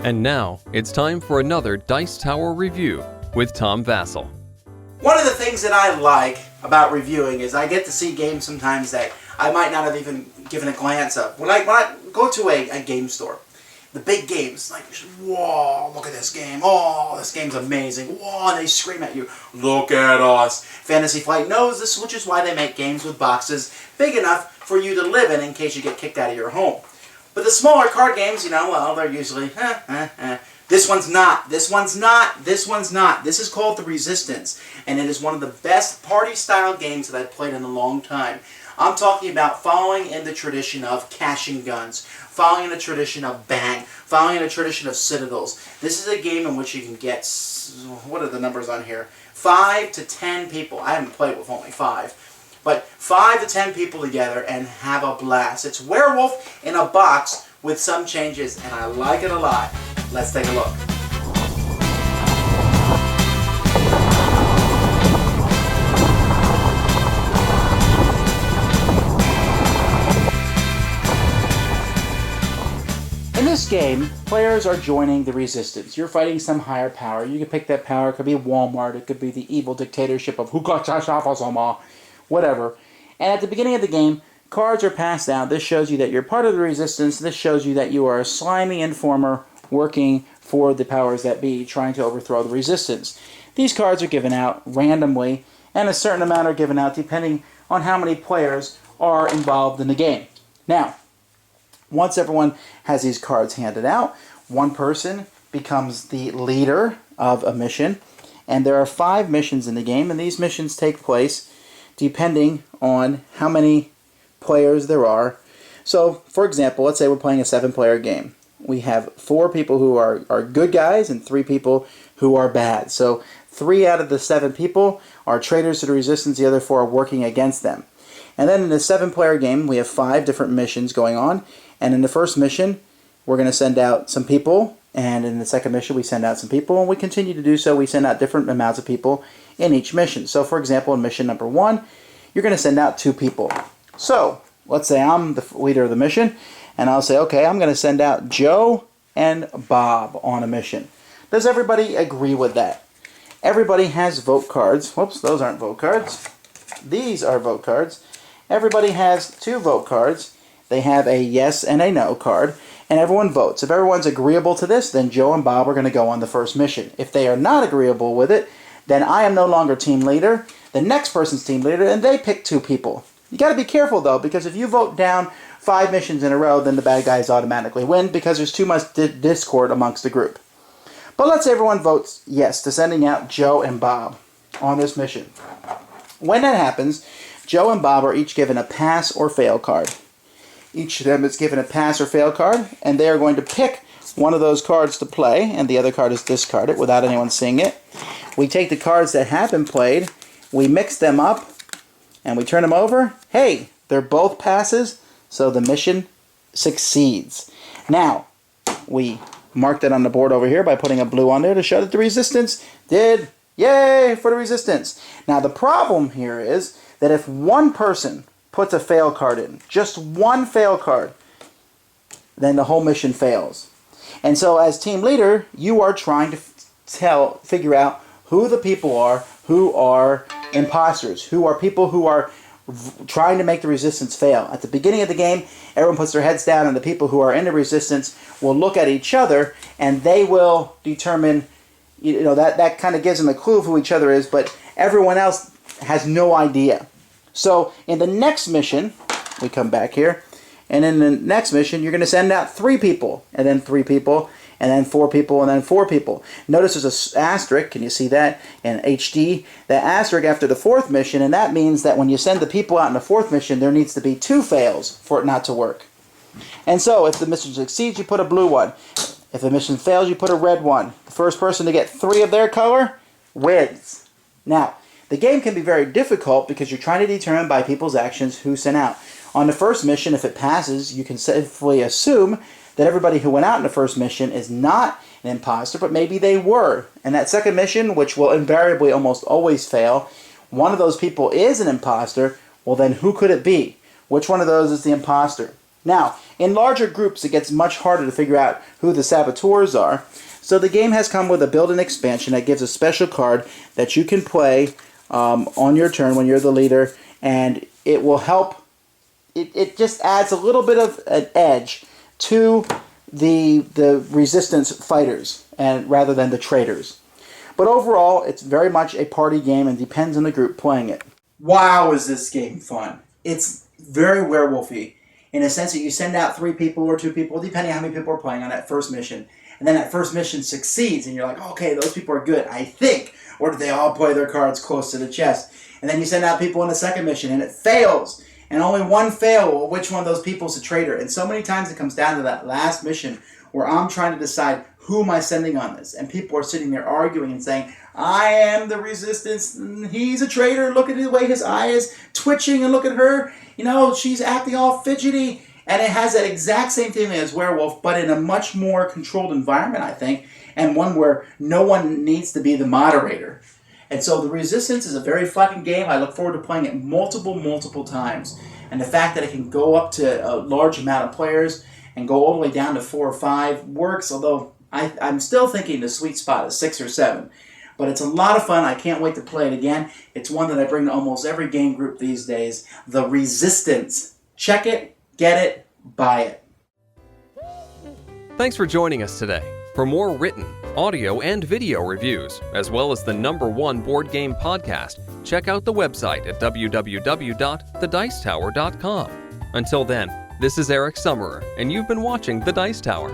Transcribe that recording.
And now, it's time for another Dice Tower review with Tom Vasel. One of the things that I like about reviewing is I get to see games sometimes that I might not have even given a glance of. When I go to a game store, the big games, like, whoa, look at this game. Oh, this game's amazing. Whoa, and they scream at you, look at us. Fantasy Flight knows this, which is why they make games with boxes big enough for you to live in case you get kicked out of your home. But the smaller card games, you know, well, they're usually, This one's not. This one's not. This one's not. This is called The Resistance, and it is one of the best party-style games that I've played in a long time. I'm talking about following in the tradition of Cash and Guns, following in the tradition of Bang, following in the tradition of Citadels. This is a game in which you can get, what are the numbers on here? 5 to 10 people. I haven't played with only 5. But 5 to 10 people together and have a blast. It's Werewolf in a box with some changes, and I like it a lot. Let's take a look. In this game, players are joining the Resistance. You're fighting some higher power. You can pick that power. It could be Walmart. It could be the evil dictatorship of Hukachashafasama. Whatever. And at the beginning of the game, cards are passed out. This shows you that you're part of the Resistance. This shows you that you are a slimy informer working for the powers that be, trying to overthrow the Resistance. These cards are given out randomly, and a certain amount are given out depending on how many players are involved in the game. Now, once everyone has these cards handed out, one person becomes the leader of a mission, and there are 5 missions in the game, and these missions take place depending on how many players there are. So, for example, let's say we're playing a 7-player game. We have 4 people who are good guys and 3 people who are bad. So 3 out of the 7 people are traitors to the Resistance, the other 4 are working against them. And then in the 7-player game, we have 5 different missions going on. And in the first mission, we're going to send out some people. And in the second mission, we send out some people. And we continue to do so. We send out different amounts of people in each mission. So, for example, in mission number 1, you're going to send out 2 people. So, let's say I'm the leader of the mission. And I'll say, okay, I'm going to send out Joe and Bob on a mission. Does everybody agree with that? Everybody has vote cards. Whoops, those aren't vote cards. These are vote cards. Everybody has 2 vote cards. They have a yes and a no card. And everyone votes. If everyone's agreeable to this, then Joe and Bob are going to go on the first mission. If they are not agreeable with it, then I am no longer team leader. The next person's team leader, and they pick 2 people. You got to be careful, though, because if you vote down 5 missions in a row, then the bad guys automatically win because there's too much discord amongst the group. But let's say everyone votes yes to sending out Joe and Bob on this mission. When that happens, Joe and Bob are each given a pass or fail card. Each of them is given a pass or fail card, and they are going to pick one of those cards to play, and the other card is discarded without anyone seeing it. We take the cards that have been played, we mix them up, and we turn them over. Hey, they're both passes, so the mission succeeds. Now, we marked it on the board over here by putting a blue on there to show that the Resistance did, yay, for the Resistance. Now, the problem here is that if one person puts a fail card in, just one fail card, then the whole mission fails. And so as team leader, you are trying to figure out who the people are who are imposters, who are people who are trying to make the Resistance fail. At the beginning of the game, everyone puts their heads down, and the people who are in the Resistance will look at each other, and they will determine, that kind of gives them a clue of who each other is, but everyone else has no idea. So in the next mission, we come back here, and in the next mission, you're going to send out 3 people, and then 3 people, and then 4 people, and then 4 people. Notice there's an asterisk, can you see that, in HD? The asterisk after the 4th mission, and that means that when you send the people out in the 4th mission, there needs to be 2 fails for it not to work. And so, if the mission succeeds, you put a blue one. If the mission fails, you put a red one. The first person to get 3 of their color wins. Now, the game can be very difficult because you're trying to determine by people's actions who sent out. On the first mission, if it passes, you can safely assume that everybody who went out in the first mission is not an imposter, but maybe they were. And that second mission, which will invariably almost always fail, one of those people is an imposter. Well, then who could it be? Which one of those is the imposter? Now, in larger groups, it gets much harder to figure out who the saboteurs are. So the game has come with a built-in expansion that gives a special card that you can play on your turn when you're the leader, and it will help. It just adds a little bit of an edge to the resistance fighters, and rather than the traitors. But overall, it's very much a party game and depends on the group playing it. Wow, is this game fun! It's very werewolfy in a sense that you send out 3 people or 2 people, depending on how many people are playing on that first mission. And then that first mission succeeds, and you're like, okay, those people are good, I think. Or do they all play their cards close to the chest? And then you send out people on the second mission, and it fails. And only one fail, well, which one of those people is a traitor? And so many times it comes down to that last mission where I'm trying to decide who am I sending on this. And people are sitting there arguing and saying, I am the resistance, he's a traitor, look at the way his eye is twitching, and look at her, she's acting all fidgety. And it has that exact same feeling as Werewolf, but in a much more controlled environment, I think, and one where no one needs to be the moderator. And so the Resistance is a very fun game. I look forward to playing it multiple times. And the fact that it can go up to a large amount of players and go all the way down to 4 or 5 works, although I'm still thinking the sweet spot is 6 or 7. But it's a lot of fun. I can't wait to play it again. It's one that I bring to almost every game group these days. The Resistance. Check it. Get it, buy it. Thanks for joining us today. For more written, audio, and video reviews, as well as the #1 board game podcast, check out the website at www.thedicetower.com. Until then, this is Eric Summerer, and you've been watching The Dice Tower.